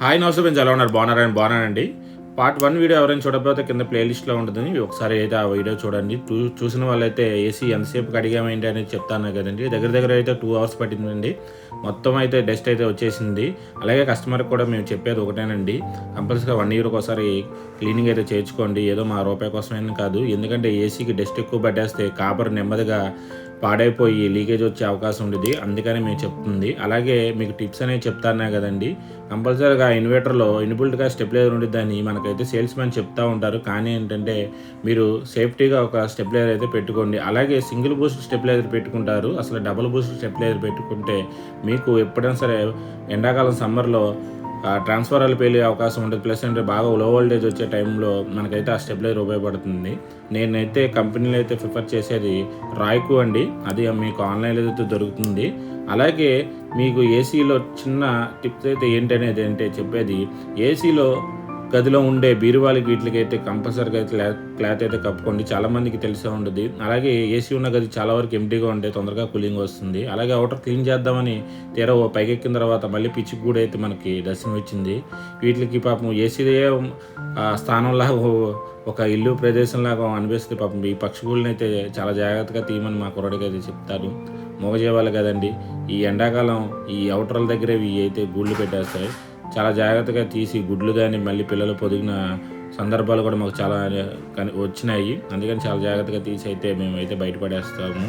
Hi నమస్తే friends, ఎలా ఉన్నారు? బాగున్నానండి. పార్ట్ 1 వీడియో ఎవరైనా చూడకపోతే కింద ప్లేలిస్ట్లో ఉంటుంది, ఒకసారి అయితే ఆ వీడియో చూడండి. చూసిన వాళ్ళైతే ఏసీ ఎంతసేపు అడిగామేంటి అనేది చెప్తాను కదండి. దగ్గర అయితే 2 అవర్స్ పట్టిందండి. మొత్తం అయితే డస్ట్ అయితే వచ్చేసింది. అలాగే కస్టమర్కి కూడా మేము చెప్పేది ఒకటేనండి, కంపల్సరీగా 1 ఇయర్కి ఒకసారి క్లీనింగ్ అయితే చేయించుకోండి. ఏదో మా రూపాయి కోసమైనా కాదు, ఎందుకంటే ఏసీకి డస్ట్ ఎక్కువ పట్టేస్తే కాపర్ నెమ్మదిగా పాడైపోయి లీకేజ్ వచ్చే అవకాశం ఉండేది. అందుకని మేము చెప్తుంది. అలాగే మీకు టిప్స్ అనేవి చెప్తానే కదండి. కంపల్సరీగా ఇన్వర్టర్లో ఇన్బిల్ట్గా స్టెబిలైజర్ ఉండిద్దని మనకైతే సేల్స్ మ్యాన్ చెప్తూ ఉంటారు. కానీ ఏంటంటే మీరు సేఫ్టీగా ఒక స్టెబిలైజర్ అయితే పెట్టుకోండి. అలాగే సింగిల్ బూస్ట్ స్టెబిలైజర్ పెట్టుకుంటారు, అసలు డబుల్ బూస్ట్ స్టెబిలైజర్ పెట్టుకుంటే మీకు ఎప్పుడైనా సరే ఎండాకాలం సమ్మర్లో ట్రాన్స్ఫారాలు పేలే అవకాశం ఉంటుంది. ప్లస్ అంటే బాగా లో వోల్టేజ్ వచ్చే టైంలో మనకైతే ఆ స్టెబిలైజర్ ఉపయోగపడుతుంది. నేనైతే కంపెనీలో అయితే ప్రిఫర్ చేసేది రాయ్కు అండి. అది మీకు ఆన్లైన్లో అయితే దొరుకుతుంది. అలాగే మీకు ఏసీలో చిన్న టిప్స్ అయితే ఏంటనేది అంటే చెప్పేది, ఏసీలో గదిలో ఉండే బీరువాలకి వీటికైతే కంపల్సరీగా అయితే క్లాత్ అయితే కప్పుకోండి. చాలామందికి తెలిసే ఉంటుంది. అలాగే ఏసీ ఉన్న గది చాలా వరకు ఎంటీగా ఉంటే తొందరగా కూలింగ్ వస్తుంది. అలాగే అవుటర్ క్లీన్ చేద్దామని తీరా పైకెక్కిన తర్వాత మళ్ళీ పిచ్చి కూడా అయితే మనకి దర్శనం ఇచ్చింది. వీటికి పాపం ఏసీదే స్థానంలాగా ఒక ఇల్లు ప్రదేశంలాగా అనిపిస్తుంది. పాపం ఈ పక్షుగుళ్ళని అయితే చాలా జాగ్రత్తగా తీయమని మా కుర్రాడికి అయితే చెప్తారు. మోగజేవాళ్ళు కదండి. ఈ ఎండాకాలం ఈ అవుటర్ల దగ్గర ఇవి అయితే గూళ్ళు పెట్టేస్తాయి. చాలా జాగ్రత్తగా తీసి గుడ్లు కానీ మళ్ళీ పిల్లలు పొదిగిన సందర్భాలు కూడా మాకు చాలా వచ్చినాయి. అందుకని చాలా జాగ్రత్తగా తీసి అయితే మేమైతే బయటపడేస్తాము.